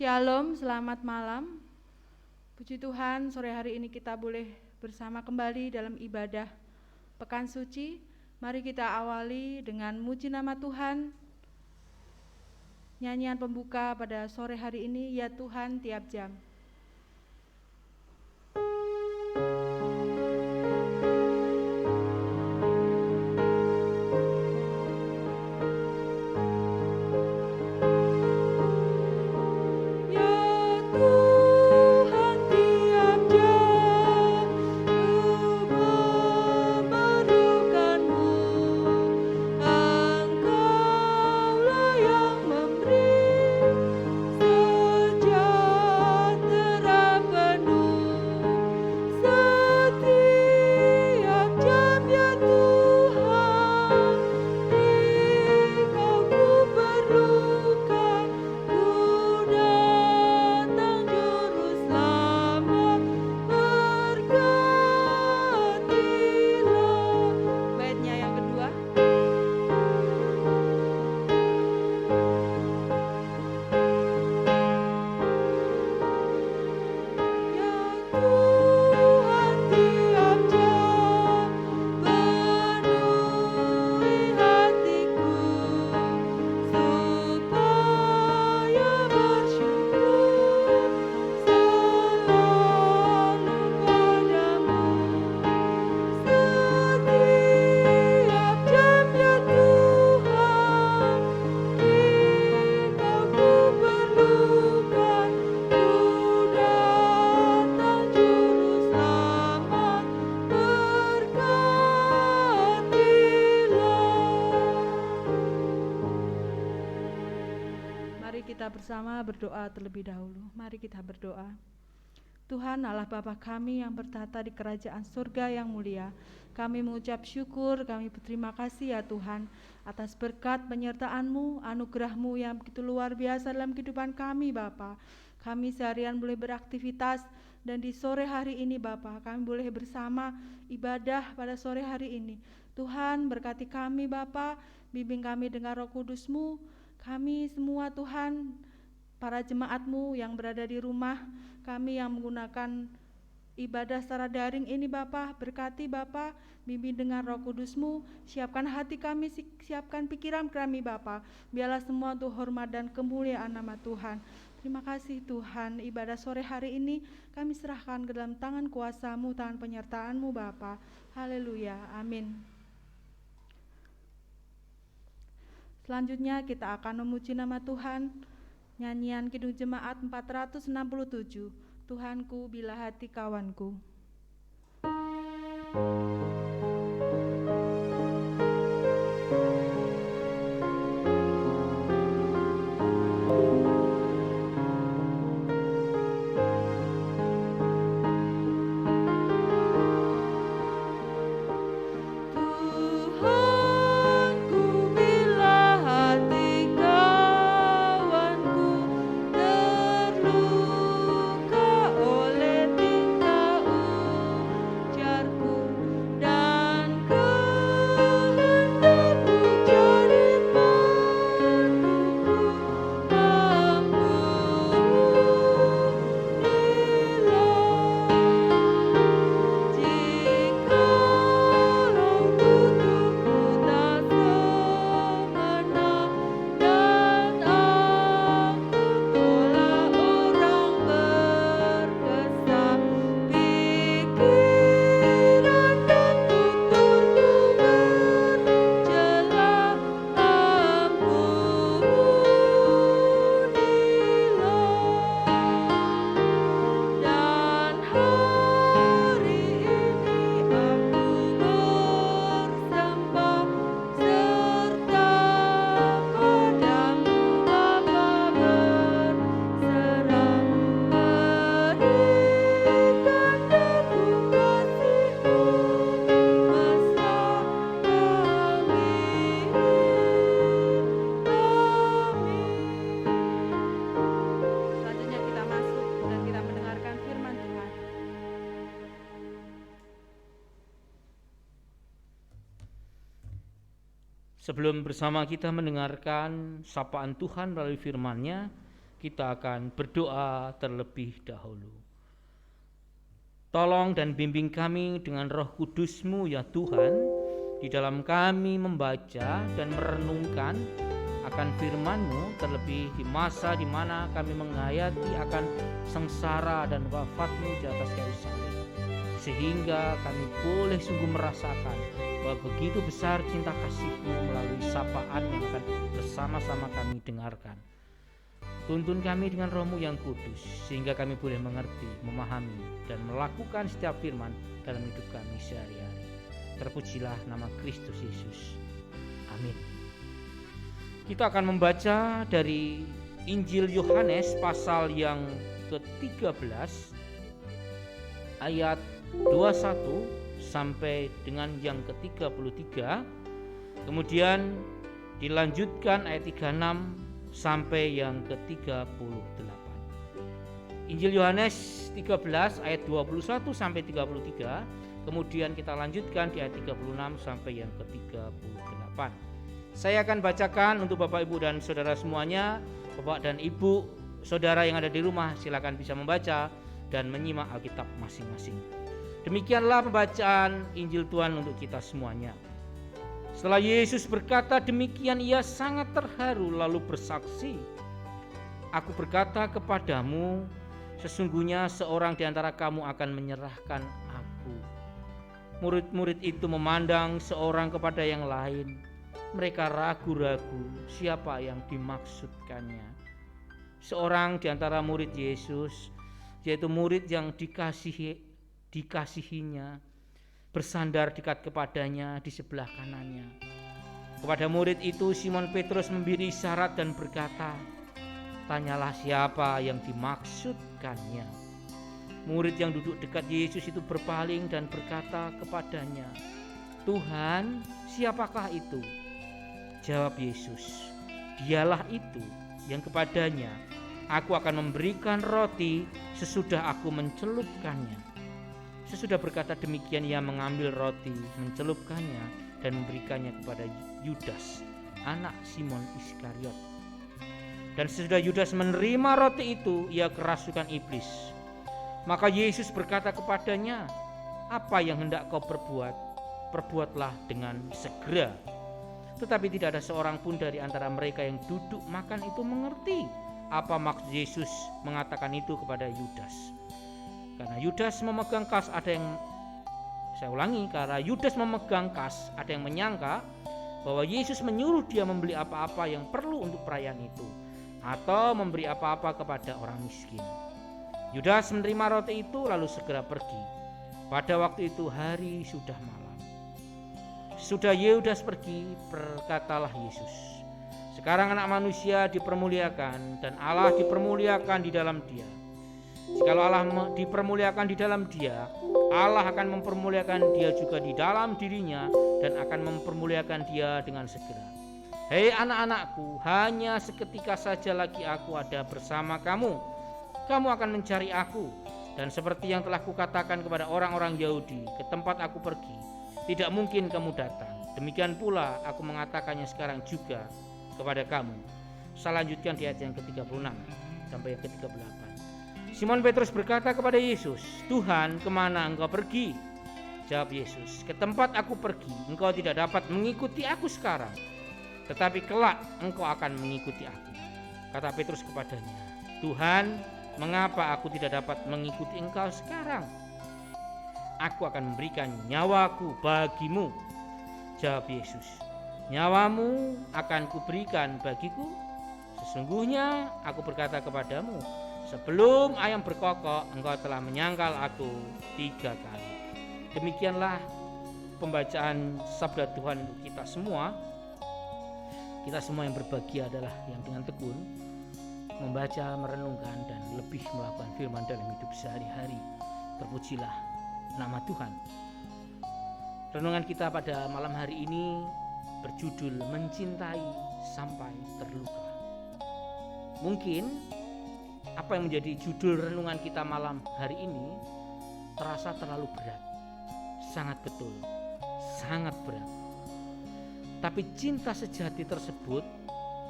Shalom, selamat malam. Puji Tuhan, sore hari ini kita boleh bersama kembali dalam ibadah Pekan Suci. Mari kita awali dengan muji nama Tuhan. Nyanyian pembuka pada sore hari ini, ya Tuhan tiap jam. Bersama berdoa terlebih dahulu. Mari kita berdoa. Tuhan Allah Bapa kami yang bertata di kerajaan surga yang mulia, kami mengucap syukur, kami berterima kasih ya Tuhan atas berkat penyertaan-Mu, anugerah-Mu yang begitu luar biasa dalam kehidupan kami Bapa. Kami seharian boleh beraktivitas dan di sore hari ini Bapa kami boleh bersama ibadah pada sore hari ini. Tuhan berkati kami Bapa, bimbing kami dengan Roh Kudus-Mu. Kami semua Tuhan, para jemaat-Mu yang berada di rumah, kami yang menggunakan ibadah secara daring ini Bapa, berkati Bapa, bimbing dengan Roh Kudus-Mu, siapkan hati kami, siapkan pikiran kami Bapa, biarlah semua untuk hormat dan kemuliaan nama Tuhan. Terima kasih Tuhan, ibadah sore hari ini kami serahkan ke dalam tangan kuasa-Mu, tangan penyertaan-Mu Bapa. Haleluya, amin. Selanjutnya kita akan memuji nama Tuhan. Nyanyian Kidung Jemaat 467, Tuhanku bila hati kawanku. Sebelum bersama kita mendengarkan sapaan Tuhan melalui firman-Nya, kita akan berdoa terlebih dahulu. Tolong dan bimbing kami dengan Roh Kudus-Mu ya Tuhan, di dalam kami membaca dan merenungkan akan firman-Mu, terlebih di masa di mana kami menghayati akan sengsara dan wafat-Mu di atas kayu salib, sehingga kami boleh sungguh merasakan bahwa begitu besar cinta kasih-Mu melalui sapaan yang akan bersama-sama kami dengarkan. Tuntun kami dengan Roh-Mu yang kudus, sehingga kami boleh mengerti, memahami, dan melakukan setiap firman dalam hidup kami sehari-hari. Terpujilah nama Kristus Yesus. Amin. Kita akan membaca dari Injil Yohanes pasal yang ke-13 ayat 21 sampai dengan yang ke-33. Kemudian dilanjutkan ayat 36 sampai yang ke-38. Injil Yohanes 13 ayat 21 sampai 33. Kemudian kita lanjutkan di ayat 36 sampai yang ke-38. Saya akan bacakan untuk Bapak, Ibu, dan Saudara semuanya. Bapak dan Ibu, Saudara yang ada di rumah, silakan bisa membaca dan menyimak Alkitab masing-masing. Demikianlah pembacaan Injil Tuhan untuk kita semuanya. Setelah Yesus berkata demikian, ia sangat terharu lalu bersaksi, "Aku berkata kepadamu, sesungguhnya seorang di antara kamu akan menyerahkan aku." Murid-murid itu memandang seorang kepada yang lain. Mereka ragu-ragu siapa yang dimaksudkannya. Seorang di antara murid Yesus, yaitu murid yang dikasihinya, bersandar dekat kepadanya di sebelah kanannya. Kepada murid itu Simon Petrus memberi isyarat dan berkata, "Tanyalah siapa yang dimaksudkannya." Murid yang duduk dekat Yesus itu berpaling dan berkata kepadanya, "Tuhan, siapakah itu?" Jawab Yesus, "Dialah itu yang kepadanya aku akan memberikan roti sesudah aku mencelupkannya." Sesudah berkata demikian, ia mengambil roti, mencelupkannya, dan memberikannya kepada Yudas, anak Simon Iskariot. Dan sesudah Yudas menerima roti itu, ia kerasukan iblis. Maka Yesus berkata kepadanya, "Apa yang hendak kau perbuat? Perbuatlah dengan segera." Tetapi tidak ada seorang pun dari antara mereka yang duduk makan itu mengerti apa maksud Yesus mengatakan itu kepada Yudas. Karena Yudas memegang kas, karena Yudas memegang kas, ada yang menyangka bahwa Yesus menyuruh dia membeli apa-apa yang perlu untuk perayaan itu, atau memberi apa-apa kepada orang miskin. Yudas menerima roti itu lalu segera pergi. Pada waktu itu hari sudah malam. Sudah Yudas pergi, berkatalah Yesus, "Sekarang anak manusia dipermuliakan dan Allah dipermuliakan di dalam dia. Jikalau Allah dipermuliakan di dalam dia, Allah akan mempermuliakan dia juga di dalam dirinya dan akan mempermuliakan dia dengan segera. Hei anak-anakku, hanya seketika saja lagi aku ada bersama kamu. Kamu akan mencari aku, dan seperti yang telah kukatakan kepada orang-orang Yahudi, ke tempat aku pergi, tidak mungkin kamu datang. Demikian pula aku mengatakannya sekarang juga kepada kamu." Saya lanjutkan di ayat yang ke-36 sampai yang ke-38. Simon Petrus berkata kepada Yesus, "Tuhan, kemana engkau pergi?" Jawab Yesus, "Ke tempat aku pergi, engkau tidak dapat mengikuti aku sekarang, tetapi kelak engkau akan mengikuti aku." Kata Petrus kepadanya, "Tuhan, mengapa aku tidak dapat mengikuti engkau sekarang? Aku akan memberikan nyawaku bagimu." Jawab Yesus, "Nyawamu akan kuberikan bagiku? Sesungguhnya aku berkata kepadamu, sebelum ayam berkokok, engkau telah menyangkal aku 3 kali." Demikianlah pembacaan sabda Tuhan untuk kita semua. Kita semua yang berbahagia adalah yang dengan tekun membaca, merenungkan, dan lebih melakukan firman dalam hidup sehari-hari. Terpujilah nama Tuhan. Renungan kita pada malam hari ini berjudul "Mencintai Sampai Terluka". Mungkin apa yang menjadi judul renungan kita malam hari ini terasa terlalu berat. Sangat betul, sangat berat. Tapi cinta sejati tersebut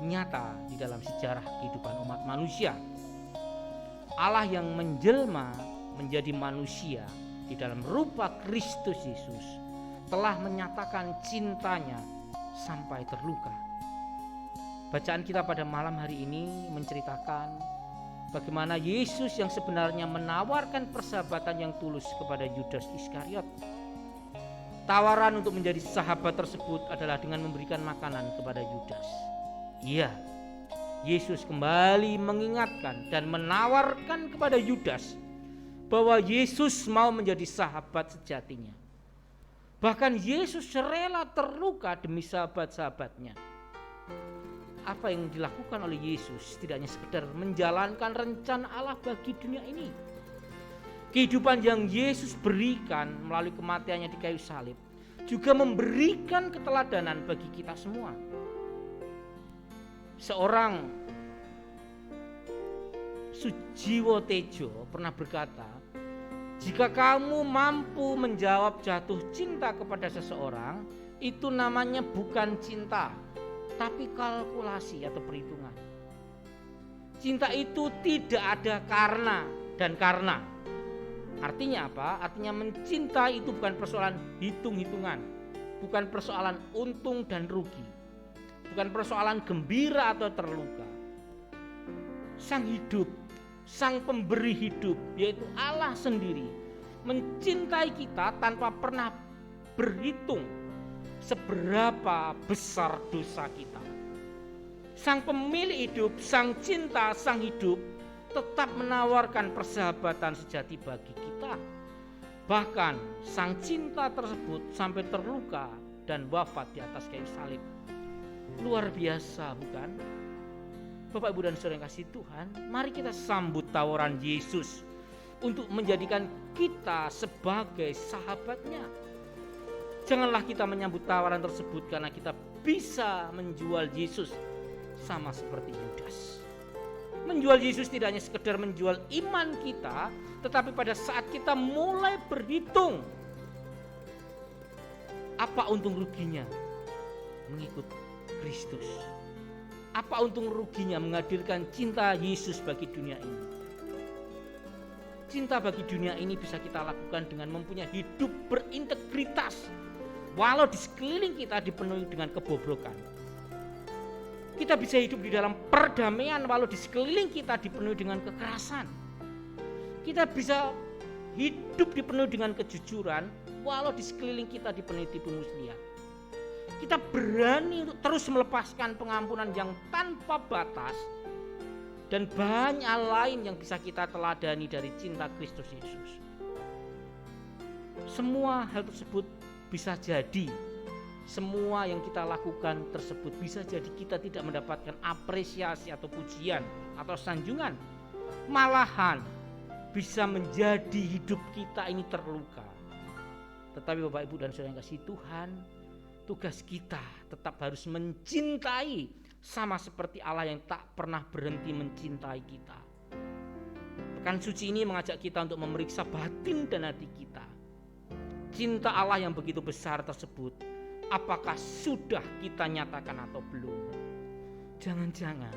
nyata di dalam sejarah kehidupan umat manusia. Allah yang menjelma menjadi manusia di dalam rupa Kristus Yesus telah menyatakan cintanya sampai terluka. Bacaan kita pada malam hari ini menceritakan bagaimana Yesus yang sebenarnya menawarkan persahabatan yang tulus kepada Yudas Iskariot. Tawaran untuk menjadi sahabat tersebut adalah dengan memberikan makanan kepada Yudas. Iya, Yesus kembali mengingatkan dan menawarkan kepada Yudas bahwa Yesus mau menjadi sahabat sejatinya. Bahkan Yesus rela terluka demi sahabat-sahabatnya. Apa yang dilakukan oleh Yesus tidak hanya sekedar menjalankan rencana Allah bagi dunia ini. Kehidupan yang Yesus berikan melalui kematiannya di kayu salib juga memberikan keteladanan bagi kita semua. Seorang Sujiwo Tejo pernah berkata, jika kamu mampu menjawab jatuh cinta kepada seseorang, itu namanya bukan cinta, tapi kalkulasi atau perhitungan. Cinta itu tidak ada karena dan karena. Artinya apa? Artinya mencintai itu bukan persoalan hitung-hitungan, bukan persoalan untung dan rugi, bukan persoalan gembira atau terluka. Sang hidup, sang pemberi hidup, yaitu Allah sendiri, mencintai kita tanpa pernah berhitung seberapa besar dosa kita. Sang pemilik hidup, sang cinta, sang hidup tetap menawarkan persahabatan sejati bagi kita. Bahkan sang cinta tersebut sampai terluka dan wafat di atas kayu salib. Luar biasa, bukan? Bapak, Ibu, dan Saudara yang kasih Tuhan, mari kita sambut tawaran Yesus untuk menjadikan kita sebagai sahabatnya. Janganlah kita menyambut tawaran tersebut karena kita bisa menjual Yesus sama seperti Yudas. Menjual Yesus tidak hanya sekedar menjual iman kita, tetapi pada saat kita mulai berhitung apa untung ruginya mengikut Kristus, apa untung ruginya menghadirkan cinta Yesus bagi dunia ini. Cinta bagi dunia ini bisa kita lakukan dengan mempunyai hidup berintegritas, walau di sekeliling kita dipenuhi dengan kebobrokan. Kita bisa hidup di dalam perdamaian walau di sekeliling kita dipenuhi dengan kekerasan. Kita bisa hidup dipenuhi dengan kejujuran walau di sekeliling kita dipenuhi tipu muslihat. Kita berani untuk terus melepaskan pengampunan yang tanpa batas dan banyak lain yang bisa kita teladani dari cinta Kristus Yesus. Semua hal tersebut bisa jadi, semua yang kita lakukan tersebut bisa jadi kita tidak mendapatkan apresiasi atau pujian atau sanjungan. Malahan bisa menjadi hidup kita ini terluka. Tetapi Bapak, Ibu, dan Saudara yang kasih Tuhan, tugas kita tetap harus mencintai sama seperti Allah yang tak pernah berhenti mencintai kita. Pekan suci ini mengajak kita untuk memeriksa batin dan hati kita. Cinta Allah yang begitu besar tersebut, apakah sudah kita nyatakan atau belum? Jangan-jangan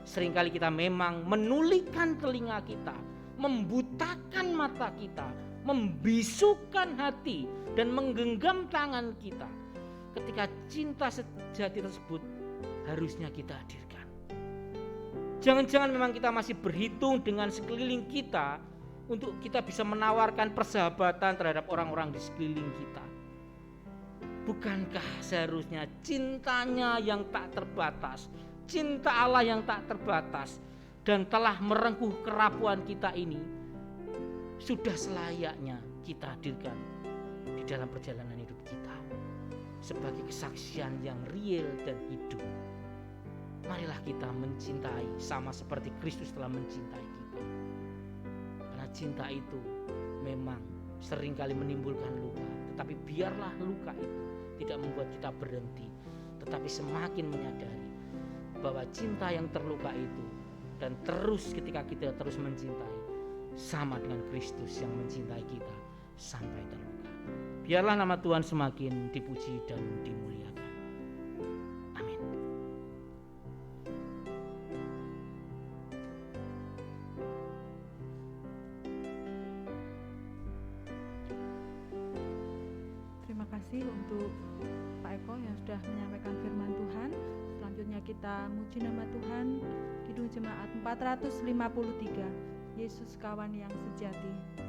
seringkali kita memang menulikan telinga kita, membutakan mata kita, membisukan hati dan menggenggam tangan kita ketika cinta sejati tersebut harusnya kita hadirkan. Jangan-jangan memang kita masih berhitung dengan sekeliling kita untuk kita bisa menawarkan persahabatan terhadap orang-orang di sekeliling kita. Bukankah seharusnya cintanya yang tak terbatas, cinta Allah yang tak terbatas dan telah merengkuh kerapuan kita ini sudah selayaknya kita hadirkan di dalam perjalanan hidup kita sebagai kesaksian yang real dan hidup. Marilah kita mencintai sama seperti Kristus telah mencintai kita. Karena cinta itu memang seringkali menimbulkan luka, tetapi biarlah luka itu tidak membuat kita berhenti, tetapi semakin menyadari bahwa cinta yang terluka itu dan terus ketika kita terus mencintai sama dengan Kristus yang mencintai kita sampai terluka. Biarlah nama Tuhan semakin dipuji dan dimuliakan. Amin. kasih untuk Pak Eko yang sudah menyampaikan firman Tuhan. Selanjutnya kita muji nama Tuhan, Kidung Jemaat 453, Yesus kawan yang sejati.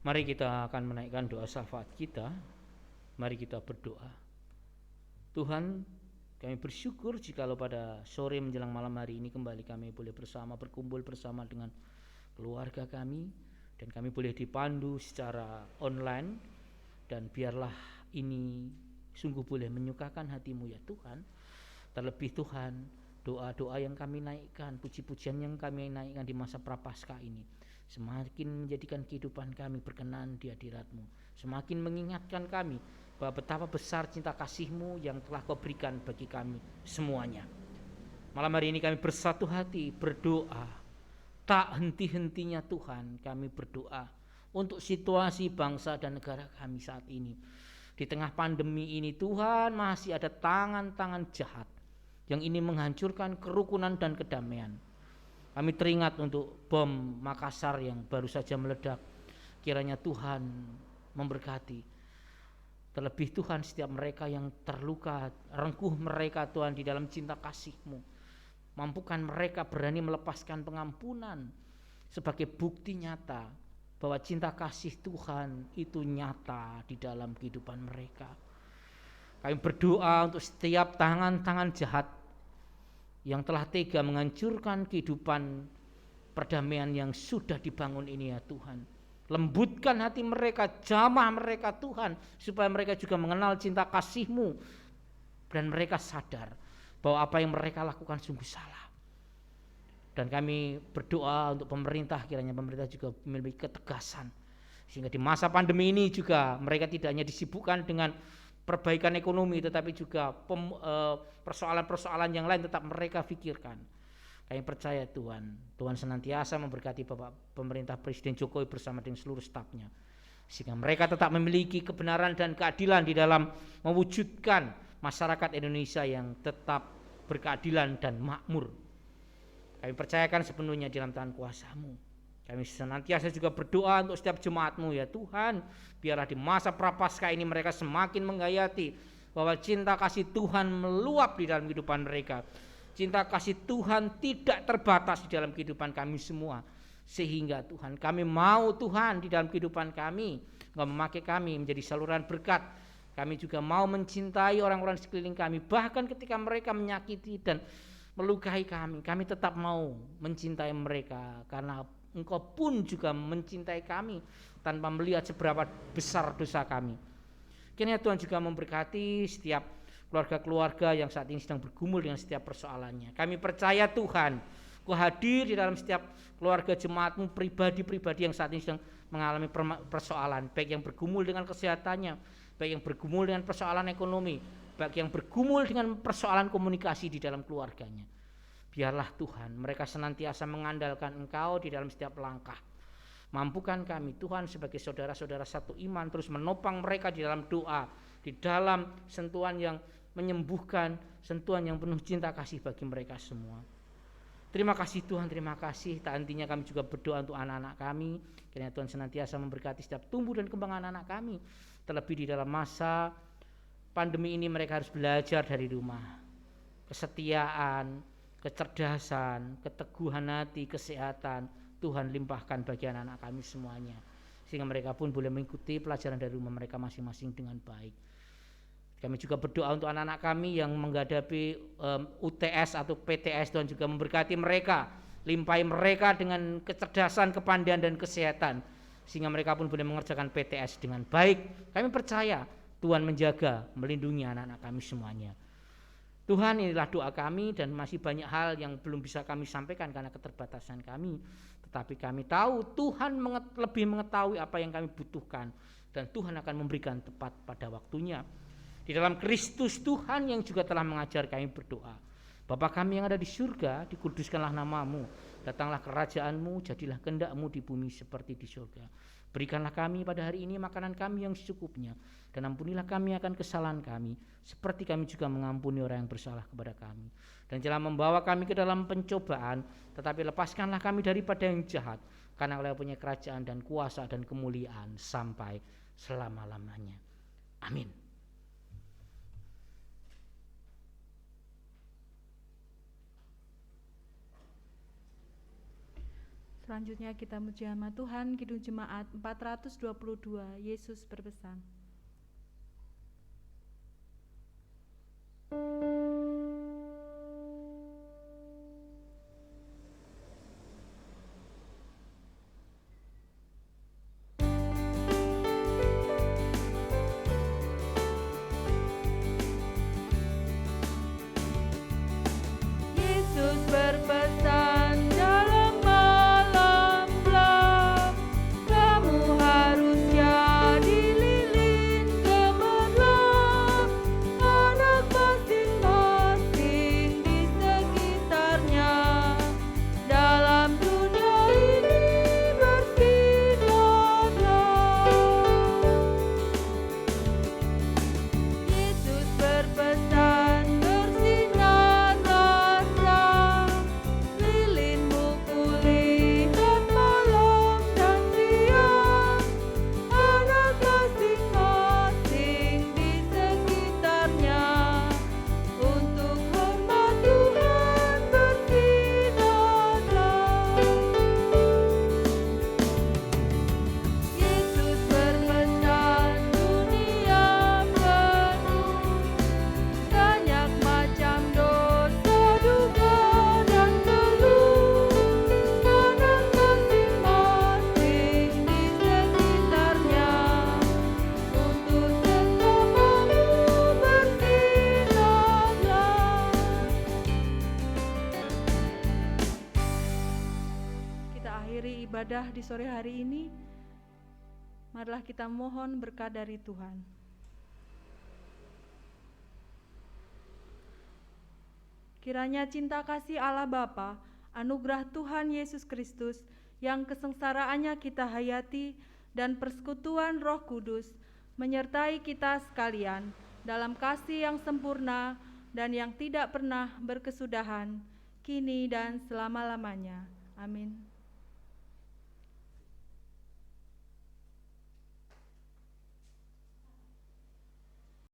Mari kita akan menaikkan doa syafaat kita. Mari kita berdoa. Tuhan, kami bersyukur jikalau pada sore menjelang malam hari ini kembali kami boleh berkumpul bersama dengan keluarga kami, dan kami boleh dipandu secara online, dan biarlah ini sungguh boleh menyukakan hati-Mu ya Tuhan. Terlebih Tuhan, doa-doa yang kami naikkan, puji-pujian yang kami naikkan di masa Prapaskah ini semakin menjadikan kehidupan kami berkenan di hadirat-Mu, semakin mengingatkan kami bahwa betapa besar cinta kasih-Mu yang telah Kau berikan bagi kami semuanya. Malam hari ini kami bersatu hati berdoa, tak henti-hentinya Tuhan kami berdoa untuk situasi bangsa dan negara kami saat ini. Di tengah pandemi ini Tuhan, masih ada tangan-tangan jahat yang ini menghancurkan kerukunan dan kedamaian. Kami teringat untuk bom Makassar yang baru saja meledak. Kiranya Tuhan memberkati. Terlebih Tuhan, setiap mereka yang terluka, rengkuh mereka Tuhan di dalam cinta kasih-Mu. Mampukan mereka berani melepaskan pengampunan sebagai bukti nyata bahwa cinta kasih Tuhan itu nyata di dalam kehidupan mereka. Kami berdoa untuk setiap tangan-tangan jahat yang telah tega menghancurkan kehidupan perdamaian yang sudah dibangun ini ya Tuhan. Lembutkan hati mereka, jamah mereka Tuhan, supaya mereka juga mengenal cinta kasih-Mu, dan mereka sadar bahwa apa yang mereka lakukan sungguh salah. Dan kami berdoa untuk pemerintah, kiranya pemerintah juga memiliki ketegasan, sehingga di masa pandemi ini juga mereka tidak hanya disibukkan dengan perbaikan ekonomi, tetapi juga persoalan-persoalan yang lain tetap mereka pikirkan. Kami percaya Tuhan senantiasa memberkati Bapak Pemerintah Presiden Jokowi bersama dengan seluruh stafnya, sehingga mereka tetap memiliki kebenaran dan keadilan di dalam mewujudkan masyarakat Indonesia yang tetap berkeadilan dan makmur. Kami percayakan sepenuhnya di dalam tangan kuasa-Mu. Kami senantiasa juga berdoa untuk setiap jemaat-Mu ya Tuhan. Biarlah di masa Prapaskah ini mereka semakin menghayati bahwa cinta kasih Tuhan meluap di dalam kehidupan mereka. cinta kasih Tuhan tidak terbatas di dalam kehidupan kami semua. Sehingga Tuhan, kami mau Tuhan di dalam kehidupan kami, Engkau memakai kami menjadi saluran berkat. Kami juga mau mencintai orang-orang di sekeliling kami, bahkan ketika mereka menyakiti dan melukai kami tetap mau mencintai mereka, karena Engkau pun juga mencintai kami tanpa melihat seberapa besar dosa kami. Kiranya Tuhan juga memberkati setiap keluarga-keluarga yang saat ini sedang bergumul dengan setiap persoalannya. Kami percaya Tuhan, Kau hadir di dalam setiap keluarga jemaat-Mu, pribadi-pribadi yang saat ini sedang mengalami persoalan, baik yang bergumul dengan kesehatannya, baik yang bergumul dengan persoalan ekonomi, baik yang bergumul dengan persoalan komunikasi di dalam keluarganya. Biarlah Tuhan, mereka senantiasa mengandalkan Engkau di dalam setiap langkah. Mampukan kami Tuhan sebagai saudara-saudara satu iman terus menopang mereka di dalam doa, di dalam sentuhan yang menyembuhkan, sentuhan yang penuh cinta kasih bagi mereka semua. Terima kasih Tuhan, terima kasih. Tak hentinya kami juga berdoa untuk anak-anak kami. Kiranya Tuhan senantiasa memberkati setiap tumbuh dan kembang anak-anak kami. Terlebih di dalam masa pandemi ini mereka harus belajar dari rumah. Kesetiaan, kecerdasan, keteguhan hati, kesehatan, Tuhan limpahkan bagi anak-anak kami semuanya. Sehingga mereka pun boleh mengikuti pelajaran dari rumah mereka masing-masing dengan baik. Kami juga berdoa untuk anak-anak kami yang menghadapi UTS atau PTS. Tuhan juga memberkati mereka, limpahi mereka dengan kecerdasan, kepandaian dan kesehatan, sehingga mereka pun boleh mengerjakan PTS dengan baik. Kami percaya Tuhan menjaga, melindungi anak-anak kami semuanya. Tuhan, inilah doa kami, dan masih banyak hal yang belum bisa kami sampaikan karena keterbatasan kami. Tetapi kami tahu Tuhan lebih mengetahui apa yang kami butuhkan, dan Tuhan akan memberikan tepat pada waktunya. Di dalam Kristus Tuhan yang juga telah mengajar kami berdoa. Bapa kami yang ada di surga, dikuduskanlah nama-Mu, datanglah kerajaan-Mu, jadilah kehendak-Mu di bumi seperti di surga. Berikanlah kami pada hari ini makanan kami yang secukupnya, dan ampunilah kami akan kesalahan kami, seperti kami juga mengampuni orang yang bersalah kepada kami. Dan jangan membawa kami ke dalam pencobaan, tetapi lepaskanlah kami daripada yang jahat, karena Engkau punya kerajaan dan kuasa dan kemuliaan sampai selama-lamanya. Amin. Selanjutnya kita muji nama Tuhan, Kidung Jemaat 422, Yesus berpesan. Yesus berpesan dalam malam gelap, kamu harus jadi lilin gemerlap, anak masing-masing di sekitarnya, dalam dunia ini bersinarlah. Yesus berpesan bersinarlah terang, lilinmu kulihat malam dan siang, anak masing-masing di sekitarnya, untuk hormat Tuhan bersinarlah. Yesus berpesan dunia penuh banyak macam dosa, duka dan keluh, anak masing-masing di sekitarnya, untuk sesamamu bersinarlah. Kita akhiri ibadah di sore hari ini. Marilah kita mohon berkat dari Tuhan. Kiranya cinta kasih Allah Bapa, anugerah Tuhan Yesus Kristus, yang kesengsaraannya kita hayati, dan persekutuan Roh Kudus menyertai kita sekalian dalam kasih yang sempurna dan yang tidak pernah berkesudahan, kini dan selama-lamanya. Amin.